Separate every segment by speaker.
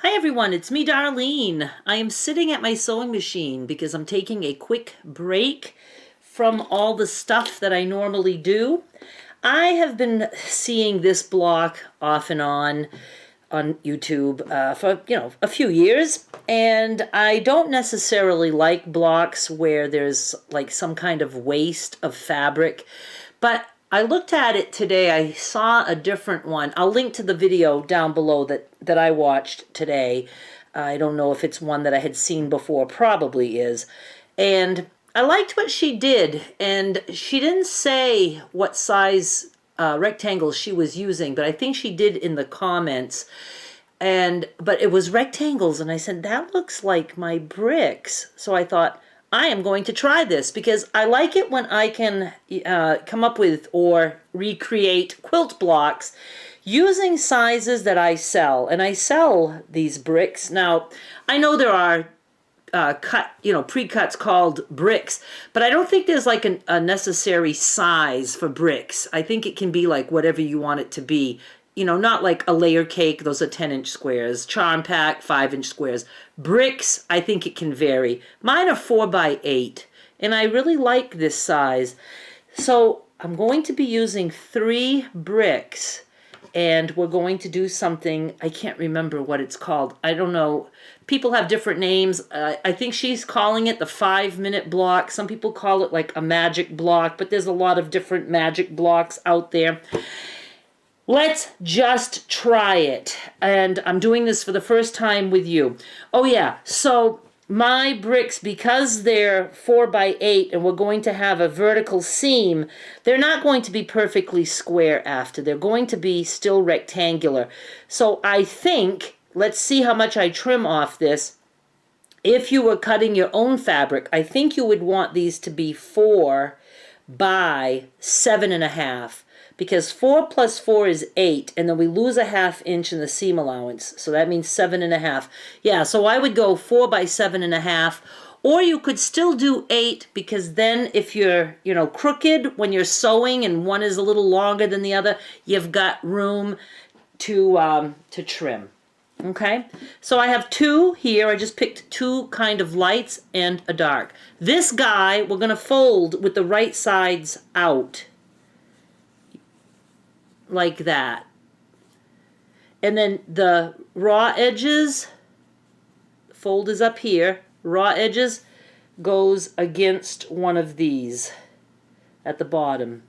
Speaker 1: Hi everyone, it's me Darlene. I am sitting at my sewing machine because I'm taking a quick break from all the stuff that I normally do. I have been seeing this block off and on YouTube for a few years, and I don't necessarily like blocks where there's like some kind of waste of fabric, but I looked at it today. I saw a different one. I'll link to the video down below that I watched today. I don't know if it's one that I had seen before. Probably is. And I liked what she did. And she didn't say what size rectangles she was using, but I think she did in the comments. But it was rectangles, and I said, that looks like my bricks. So I thought, I am going to try this because I like it when I can come up with or recreate quilt blocks using sizes that I sell. And I sell these bricks. Now, I know there are pre-cuts called bricks, but I don't think there's like a necessary size for bricks. I think it can be like whatever you want it to be. Not like a layer cake, those are 10-inch squares. Charm pack, 5-inch squares. Bricks, I think it can vary. Mine are 4x8, and I really like this size. So I'm going to be using 3 bricks, and we're going to do something, I can't remember what it's called. I don't know. People have different names. I think she's calling it the 5-minute block. Some people call it like a magic block, but there's a lot of different magic blocks out there. Let's just try it. And I'm doing this for the first time with you. Oh yeah, so my bricks, because they're 4x8 and we're going to have a vertical seam, they're not going to be perfectly square after. They're going to be still rectangular. So I think, let's see how much I trim off this. If you were cutting your own fabric, I think you would want these to be 4 by 7.5. Because 4 plus 4 is 8, and then we lose a 1/2 inch in the seam allowance, so that means 7.5. Yeah, so I would go 4 by 7.5, or you could still do 8, because then if you're, crooked when you're sewing and one is a little longer than the other, you've got room to trim. Okay, so I have 2 here. I just picked 2 kind of lights and a dark. This guy we're going to fold with the right sides out. Like that. And then the raw edges, fold is up here, raw edges goes against one of these at the bottom.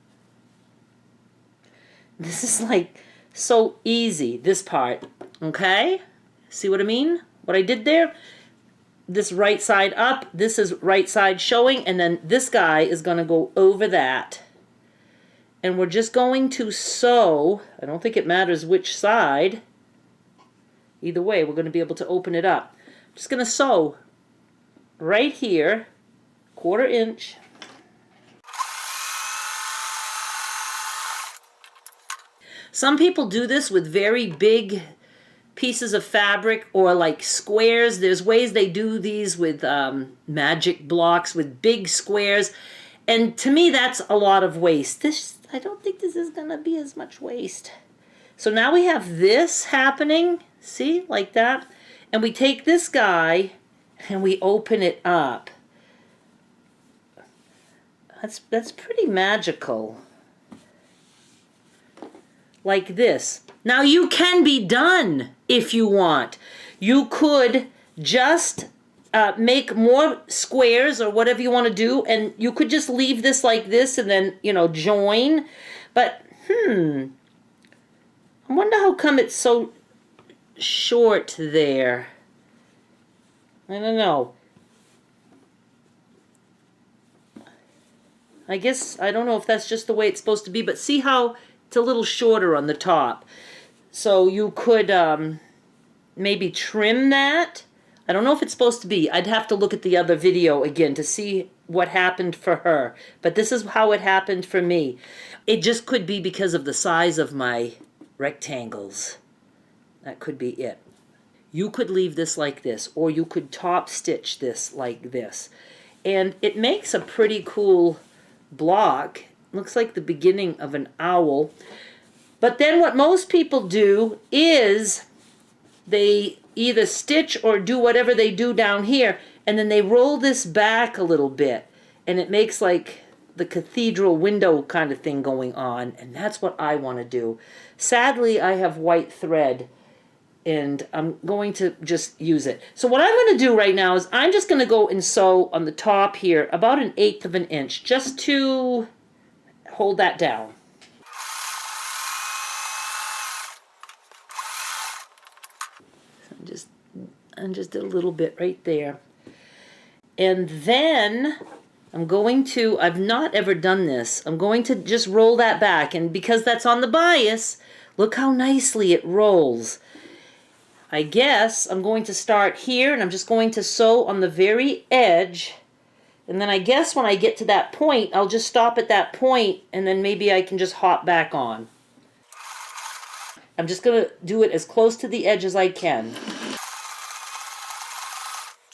Speaker 1: This is like so easy, this part, okay? See what I mean? What I did there? This right side up, this is right side showing, and then this guy is going to go over that. And we're just going to sew. I don't think it matters which side. Either way, we're going to be able to open it up. I'm just going to sew right here, 1/4 inch. Some people do this with very big pieces of fabric or like squares. There's ways they do these with magic blocks with big squares. And to me, that's a lot of waste. I don't think this is going to be as much waste. So now we have this happening, see, like that. And we take this guy and we open it up. That's pretty magical. Like this. Now you can be done if you want. You could just make more squares or whatever you want to do, and you could just leave this like this and then, join. But, I wonder how come it's so short there. I don't know. I guess, I don't know if that's just the way it's supposed to be, but see how it's a little shorter on the top. So you could maybe trim that. I don't know if it's supposed to be. I'd have to look at the other video again to see what happened for her. But this is how it happened for me. It just could be because of the size of my rectangles. That could be it. You could leave this like this, or you could top stitch this like this. And it makes a pretty cool block. Looks like the beginning of an owl. But then what most people do is they either stitch or do whatever they do down here, and then they roll this back a little bit, and it makes like the cathedral window kind of thing going on, and that's what I want to do. Sadly, I have white thread, and I'm going to just use it. So what I'm going to do right now is I'm just going to go and sew on the top here about 1/8 of an inch, just to hold that down. And just did a little bit right there. And then I'm going to, I've not ever done this, I'm going to just roll that back, and because that's on the bias, look how nicely it rolls. I guess I'm going to start here, and I'm just going to sew on the very edge, and then I guess when I get to that point, I'll just stop at that point, and then maybe I can just hop back on. I'm just going to do it as close to the edge as I can.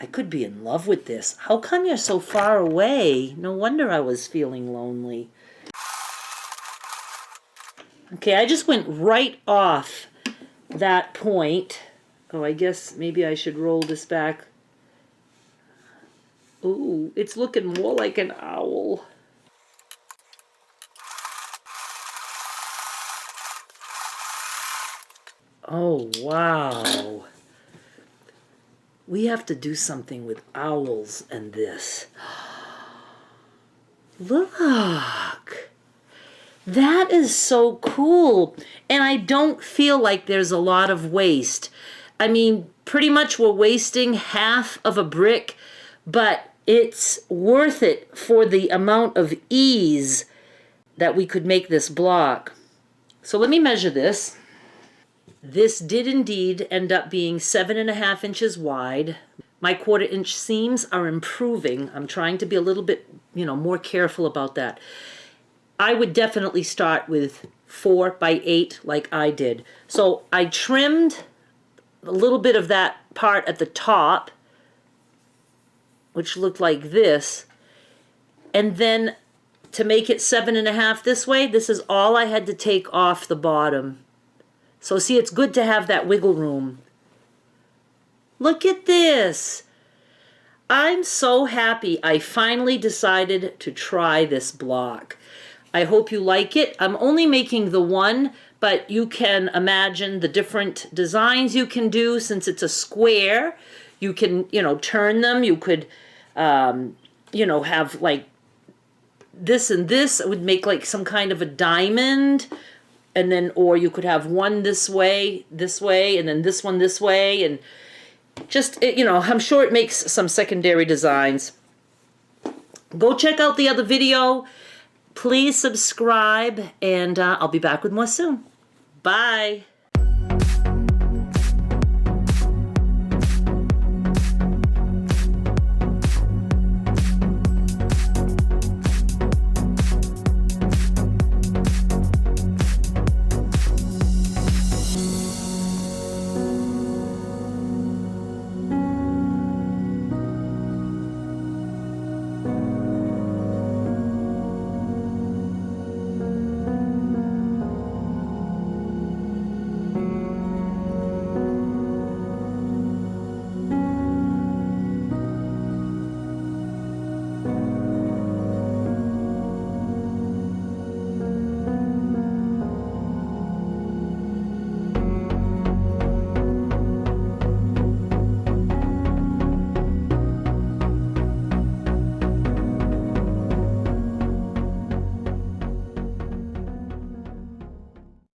Speaker 1: I could be in love with this. How come you're so far away? No wonder I was feeling lonely. Okay, I just went right off that point. Oh, I guess maybe I should roll this back. Ooh, it's looking more like an owl. Oh, wow. We have to do something with owls and this. Look. That is so cool. And I don't feel like there's a lot of waste. I mean, pretty much we're wasting half of a brick, but it's worth it for the amount of ease that we could make this block. So let me measure this. This did indeed end up being 7.5 inches wide. My 1/4 inch seams are improving. I'm trying to be a little bit, more careful about that. I would definitely start with 4 by 8 like I did. So I trimmed a little bit of that part at the top, which looked like this. And then to make it 7.5 this way, this is all I had to take off the bottom. So see, it's good to have that wiggle room. Look at this. I'm so happy I finally decided to try this block. I hope you like it. I'm only making the one, but you can imagine the different designs you can do since it's a square. You can, turn them. You could, have like this and this. It would make like some kind of a diamond. And then, or you could have one this way, and then this one this way, and just, I'm sure it makes some secondary designs. Go check out the other video. Please subscribe, and I'll be back with more soon. Bye.